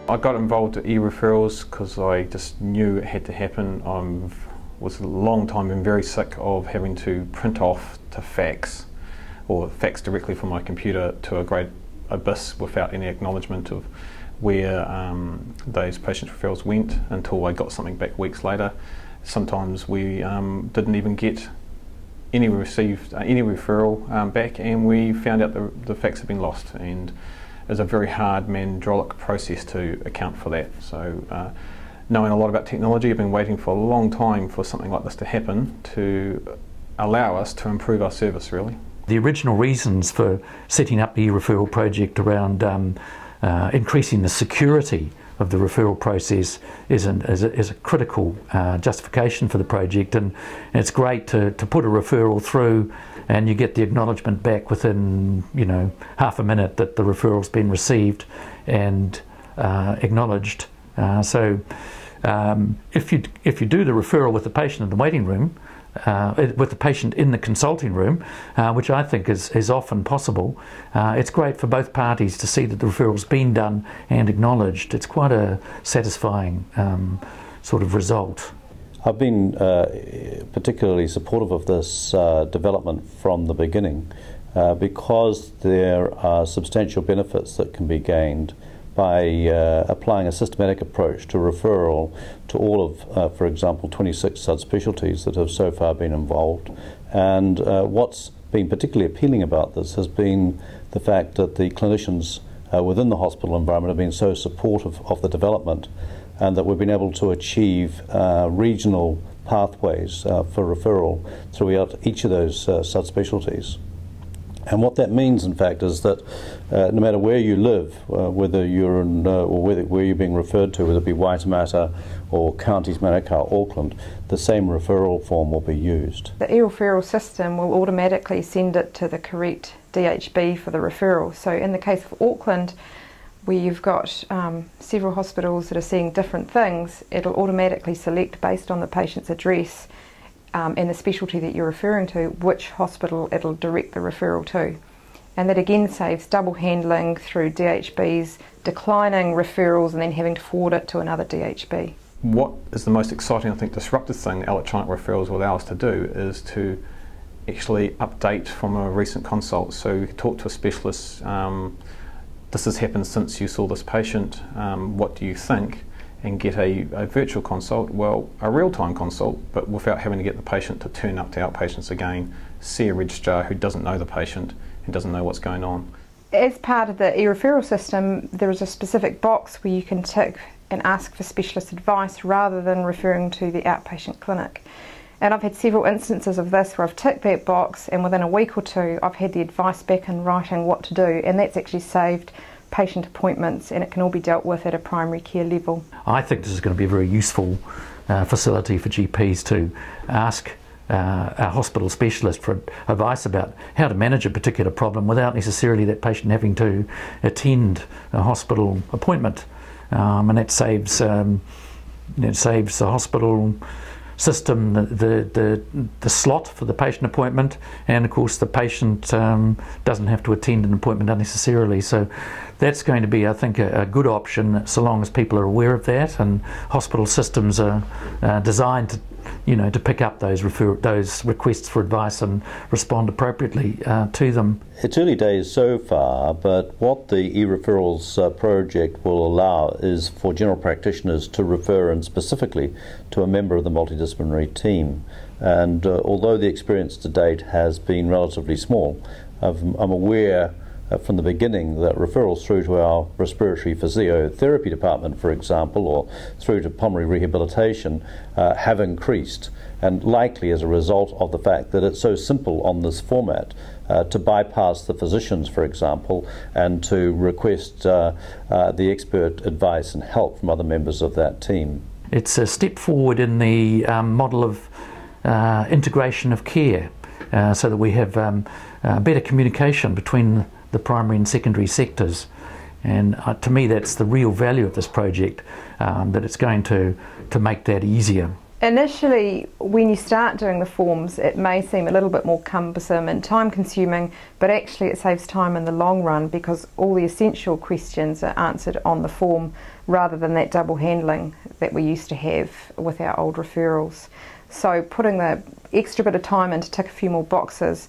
I got involved at eReferrals because I just knew it had to happen. I was a long time been very sick of having to print off to fax, or fax directly from my computer to a great abyss without any acknowledgement of where those patient referrals went until I got something back weeks later. Sometimes we didn't even get any referral back, and we found out the fax had been lost, and it's a very hard mandrolic process to account for that. So knowing a lot about technology, I've been waiting for a long time for something like this to happen to allow us to improve our service, really. The original reasons for setting up the e-referral project around increasing the security of the referral process is a critical justification for the project, and it's great to put a referral through and you get the acknowledgement back within, you know, half a minute that the referral's been received and acknowledged. So if you do the referral with the patient in the waiting room, with the patient in the consulting room, which I think is often possible, it's great for both parties to see that the referral's been done and acknowledged. It's quite a satisfying sort of result. I've been particularly supportive of this development from the beginning because there are substantial benefits that can be gained by applying a systematic approach to referral to all of, for example, 26 subspecialties that have so far been involved. And what's been particularly appealing about this has been the fact that the clinicians within the hospital environment have been so supportive of the development, and that we've been able to achieve regional pathways for referral throughout each of those subspecialties. And what that means, in fact, is that no matter where you live, whether you're in, or where you're being referred to, whether it be Waitemata or Counties Manukau, Auckland, the same referral form will be used. The e-referral system will automatically send it to the correct DHB for the referral. So in the case of Auckland, where you've got several hospitals that are seeing different things, it'll automatically select based on the patient's address and the specialty that you're referring to, which hospital it'll direct the referral to. And that again saves double handling through DHBs declining referrals and then having to forward it to another DHB. What is the most exciting, I think, disruptive thing electronic referrals will allow us to do is to actually update from a recent consult. So talk to a specialist, this has happened since you saw this patient, what do you think? And get a virtual consult, well, a real-time consult, but without having to get the patient to turn up to outpatients again, see a registrar who doesn't know the patient and doesn't know what's going on. As part of the e-referral system, there is a specific box where you can tick and ask for specialist advice rather than referring to the outpatient clinic. And I've had several instances of this where I've ticked that box and within a week or two I've had the advice back in writing what to do, and that's actually saved patient appointments, and it can all be dealt with at a primary care level. I think this is going to be a very useful facility for GPs to ask a hospital specialist for advice about how to manage a particular problem without necessarily that patient having to attend a hospital appointment, and that saves the hospital system the slot for the patient appointment, and of course the patient doesn't have to attend an appointment unnecessarily. So that's going to be, I think, a good option so long as people are aware of that, and hospital systems are designed to, you know, to pick up those requests for advice and respond appropriately to them. It's early days so far, but what the eReferrals project will allow is for general practitioners to refer in specifically to a member of the multidisciplinary team. And although the experience to date has been relatively small, I'm aware from the beginning that referrals through to our respiratory physiotherapy department, for example, or through to pulmonary rehabilitation have increased, and likely as a result of the fact that it's so simple on this format to bypass the physicians, for example, and to request the expert advice and help from other members of that team. It's a step forward in the model of integration of care, so that we have better communication between the primary and secondary sectors, and to me that's the real value of this project, that it's going to make that easier. Initially, when you start doing the forms, it may seem a little bit more cumbersome and time consuming, but actually it saves time in the long run because all the essential questions are answered on the form rather than that double handling that we used to have with our old referrals. So putting the extra bit of time in to tick a few more boxes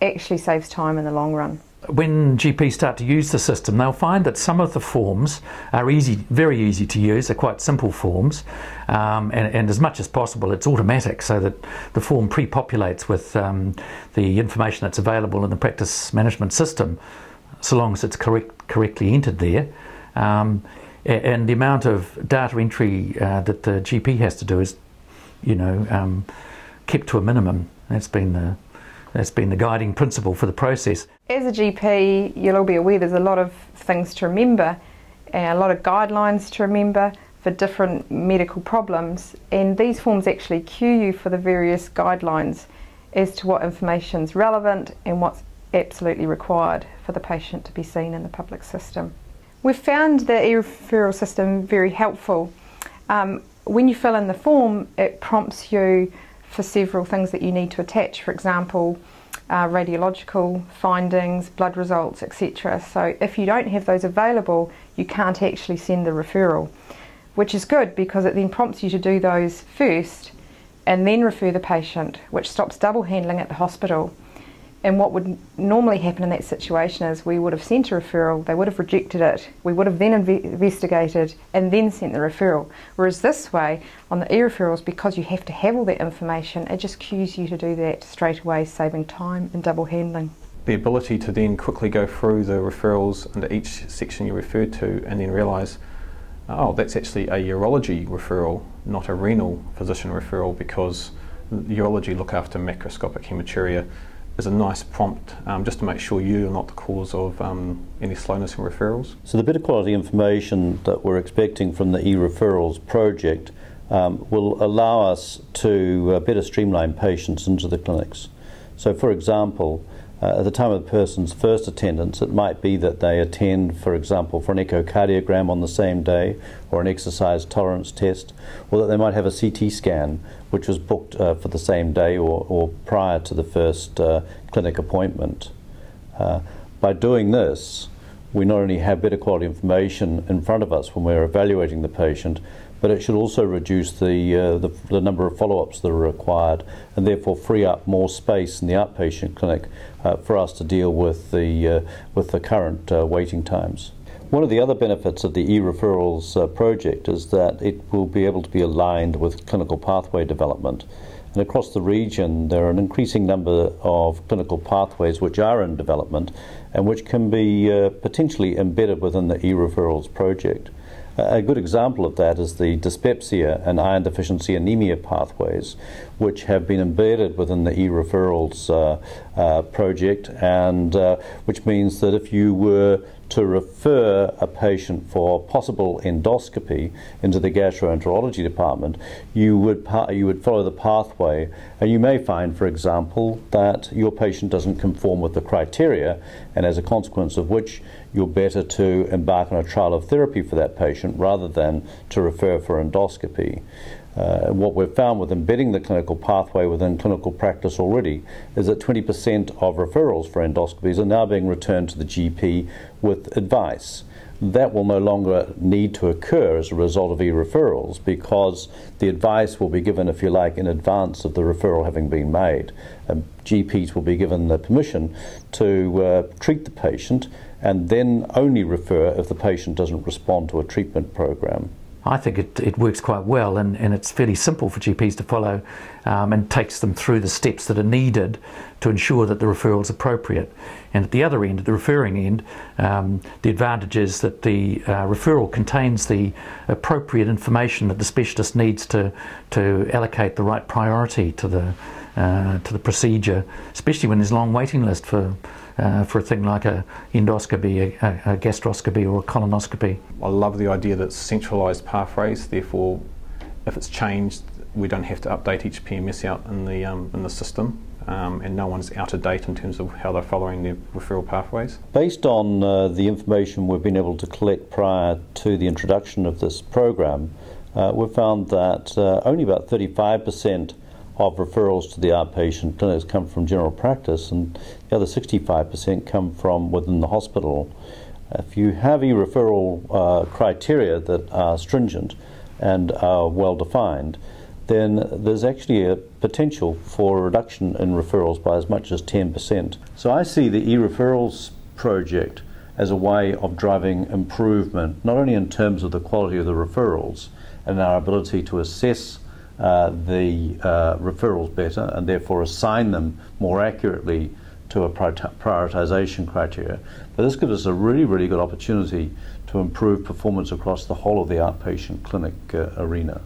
actually saves time in the long run. When GPs start to use the system, they'll find that some of the forms are very easy to use. They're quite simple forms, and as much as possible it's automatic, so that the form pre-populates with the information that's available in the practice management system, so long as it's correctly entered there. And the amount of data entry that the GP has to do is, kept to a minimum. That's been the guiding principle for the process. As a GP, you'll all be aware there's a lot of things to remember, a lot of guidelines to remember for different medical problems, and these forms actually cue you for the various guidelines as to what information is relevant and what's absolutely required for the patient to be seen in the public system. We've found the e-referral system very helpful. When you fill in the form, it prompts you for several things that you need to attach, for example, radiological findings, blood results, etc. So if you don't have those available, you can't actually send the referral, which is good because it then prompts you to do those first and then refer the patient, which stops double handling at the hospital. And what would normally happen in that situation is we would have sent a referral, they would have rejected it, we would have then investigated and then sent the referral. Whereas this way, on the e-referrals, because you have to have all that information, it just cues you to do that straight away, saving time and double handling. The ability to then quickly go through the referrals under each section you referred to and then realise, oh, that's actually a urology referral, not a renal physician referral, because urology look after macroscopic hematuria, is a nice prompt just to make sure you're not the cause of any slowness in referrals. So the better quality information that we're expecting from the e-referrals project will allow us to better streamline patients into the clinics. So for example, at the time of the person's first attendance, it might be that they attend, for example, for an echocardiogram on the same day, or an exercise tolerance test, or that they might have a CT scan which was booked for the same day or prior to the first clinic appointment. By doing this, we not only have better quality information in front of us when we're evaluating the patient, but it should also reduce the number of follow-ups that are required and therefore free up more space in the outpatient clinic for us to deal with the current waiting times. One of the other benefits of the e-referrals project is that it will be able to be aligned with clinical pathway development. And across the region there are an increasing number of clinical pathways which are in development and which can be potentially embedded within the e-referrals project. A good example of that is the dyspepsia and iron deficiency anemia pathways, which have been embedded within the e-referrals project, and which means that if you were to refer a patient for possible endoscopy into the gastroenterology department, you would follow the pathway, and you may find, for example, that your patient doesn't conform with the criteria, and as a consequence of which you're better to embark on a trial of therapy for that patient rather than to refer for endoscopy. What we've found with embedding the clinical pathway within clinical practice already is that 20% of referrals for endoscopies are now being returned to the GP with advice. That will no longer need to occur as a result of e-referrals, because the advice will be given, if you like, in advance of the referral having been made. GPs will be given the permission to treat the patient and then only refer if the patient doesn't respond to a treatment program. I think it works quite well, and it's fairly simple for GPs to follow, and takes them through the steps that are needed to ensure that the referral is appropriate. And at the other end, at the referring end, the advantage is that the referral contains the appropriate information that the specialist needs to allocate the right priority to the procedure, especially when there's a long waiting list for a thing like a endoscopy, a gastroscopy or a colonoscopy. I love the idea that it's centralised pathways, therefore if it's changed we don't have to update each PMS out in the system, and no one's out of date in terms of how they're following their referral pathways. Based on the information we've been able to collect prior to the introduction of this program, we've found that only about 35% of referrals to the outpatient clinics come from general practice, and the other 65% come from within the hospital. If you have e-referral criteria that are stringent and are well defined, then there's actually a potential for a reduction in referrals by as much as 10%. So I see the e-referrals project as a way of driving improvement, not only in terms of the quality of the referrals and our ability to assess the referrals better and therefore assign them more accurately to a prioritisation criteria, but this gives us a really, really good opportunity to improve performance across the whole of the outpatient clinic arena.